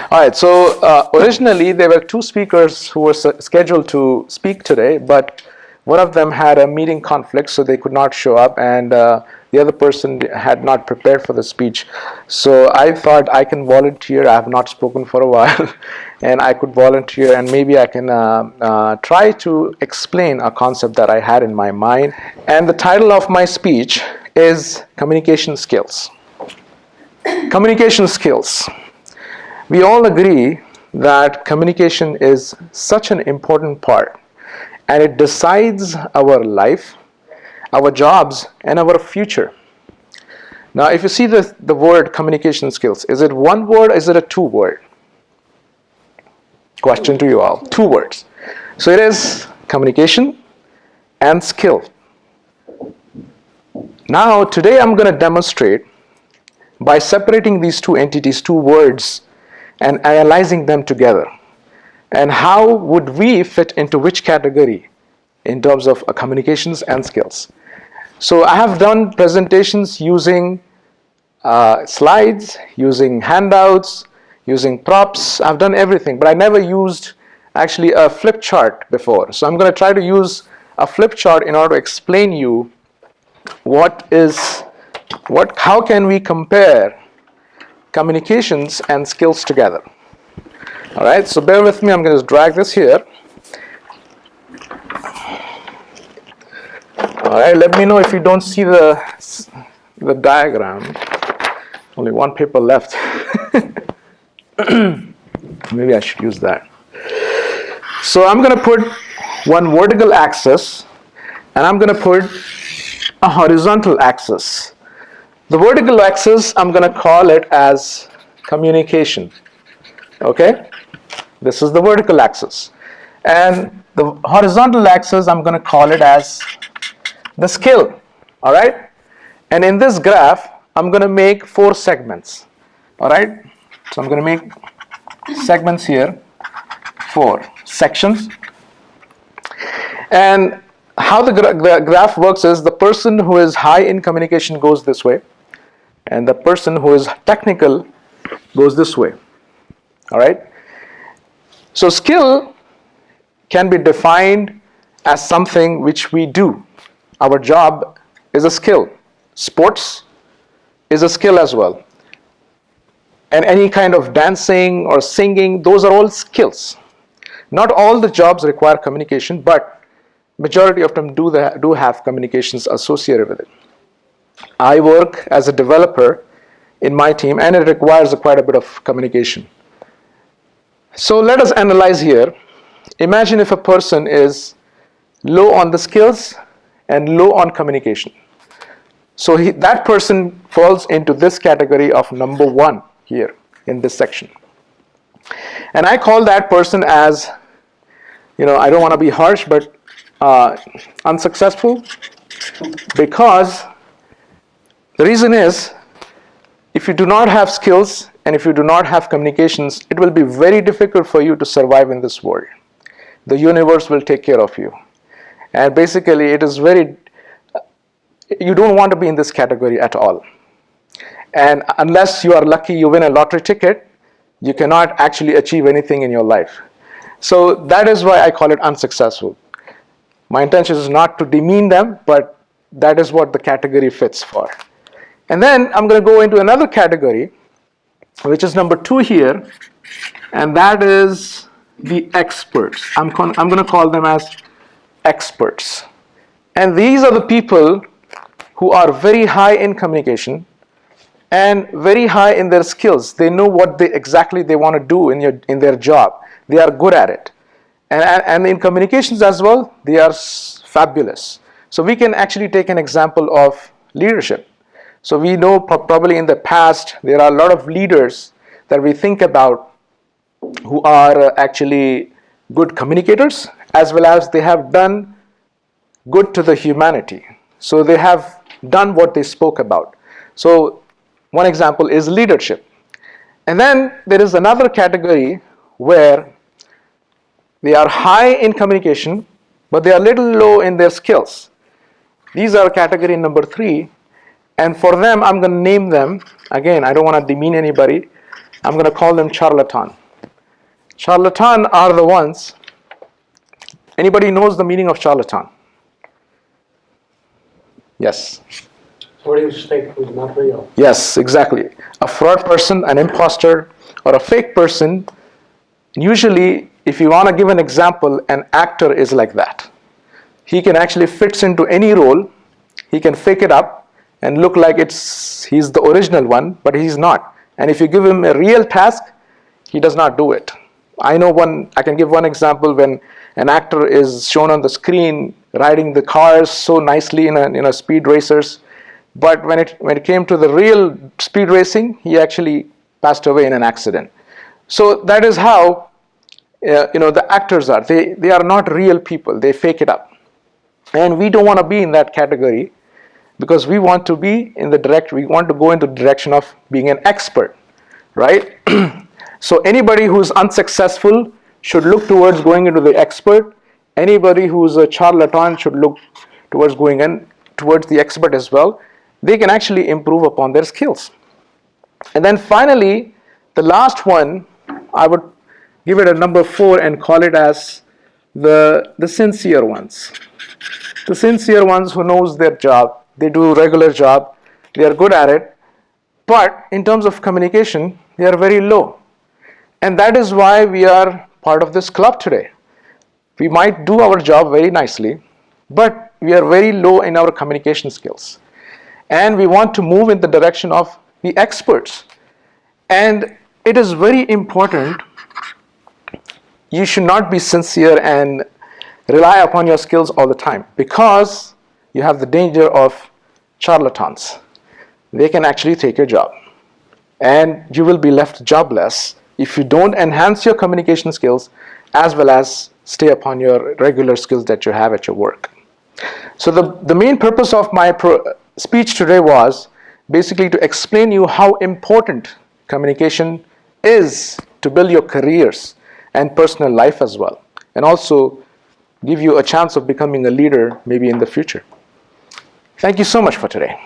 All right, so originally there were two speakers who were scheduled to speak today, but one of them had a meeting conflict, so they could not show up, and the other person had not prepared for the speech. So I thought I can volunteer. I have not spoken for a while, and I could volunteer, and maybe I can try to explain a concept that I had in my mind. And the title of my speech is Communication Skills. Communication skills. We all agree that communication is such an important part, and it decides our life, our jobs, and our future. Now, if you see the word communication skills, is it one word or is it a two word? Question to you all. Two words. So it is communication and skill. Now, today I'm going to demonstrate by separating these two entities, two words, and analyzing them together. And how would we fit into which category in terms of communications and skills? So I have done presentations using slides, using handouts, using props. I've done everything, but I never used actually a flip chart before. So I'm going to try to use a flip chart in order to explain you how can we compare communications and skills together. All right, so bear with me. I'm going to drag this here. All right, let me know if you don't see the diagram. Only one paper left. Maybe I should use that. So I'm going to put one vertical axis, and I'm going to put a horizontal axis. The vertical axis, I'm going to call it as communication. Okay? This is the vertical axis. And the horizontal axis, I'm going to call it as the skill. All right? And in this graph, I'm going to make 4 segments. All right? So I'm going to make segments here, 4 sections. And how the graph works is the person who is high in communication goes this way, and the person who is technical goes this way. All right? So skill can be defined as something which we do. Our job is a skill. Sports is a skill as well. And any kind of dancing or singing, those are all skills. Not all the jobs require communication, but majority of them do have communications associated with it. I work as a developer in my team, and it requires quite a bit of communication. So let us analyze here. Imagine if a person is low on the skills and low on communication. So that person falls into this category of number 1 here in this section. And I call that person as, I don't want to be harsh, but unsuccessful, because the reason is, if you do not have skills and if you do not have communications, it will be very difficult for you to survive in this world. The universe will take care of you. And basically, you don't want to be in this category at all. And unless you are lucky, you win a lottery ticket, you cannot actually achieve anything in your life. So that is why I call it unsuccessful. My intention is not to demean them, but that is what the category fits for. And then I'm going to go into another category, which is number 2 here, and that is the experts. I'm going to call them as experts. And these are the people who are very high in communication and very high in their skills. They know what exactly they want to do in their job. They are good at it. And in communications as well, they are fabulous. So we can actually take an example of leadership. So we know probably in the past, there are a lot of leaders that we think about who are actually good communicators, as well as they have done good to the humanity. So they have done what they spoke about. So one example is leadership. And then there is another category where they are high in communication, but they are little low in their skills. These are category number 3. And for them, I'm going to name them. Again, I don't want to demean anybody. I'm going to call them charlatan. Charlatan are the ones. Anybody knows the meaning of charlatan? Yes. Somebody who's fake, who's not real. Yes, exactly. A fraud person, an imposter, or a fake person. Usually, if you want to give an example, an actor is like that. He can actually fits into any role. He can fake it up and look like he's the original one, but he's not. And if you give him a real task, he does not do it. I can give one example when an actor is shown on the screen riding the cars so nicely in a speed racers, but when it came to the real speed racing, he actually passed away in an accident. So that is how the actors are. They are not real people. They fake it up, and we don't want to be in that category because we want to go in the direction of being an expert, right? So anybody who's unsuccessful should look towards going into the expert. Anybody who's a charlatan should look towards going in towards the expert as well. They can actually improve upon their skills. And then finally, the last one, I would give it a number 4 and call it as the sincere ones. The sincere ones who knows their job, they do a regular job, they are good at it, but in terms of communication, they are very low. And that is why we are part of this club today. We might do our job very nicely, but we are very low in our communication skills. And we want to move in the direction of the experts. And it is very important. You should not be sincere and rely upon your skills all the time, because you have the danger of charlatans. They can actually take your job. And you will be left jobless if you don't enhance your communication skills as well as stay upon your regular skills that you have at your work. So the main purpose of my speech today was basically to explain you how important communication is to build your careers and personal life as well, and also give you a chance of becoming a leader maybe in the future. Thank you so much for today.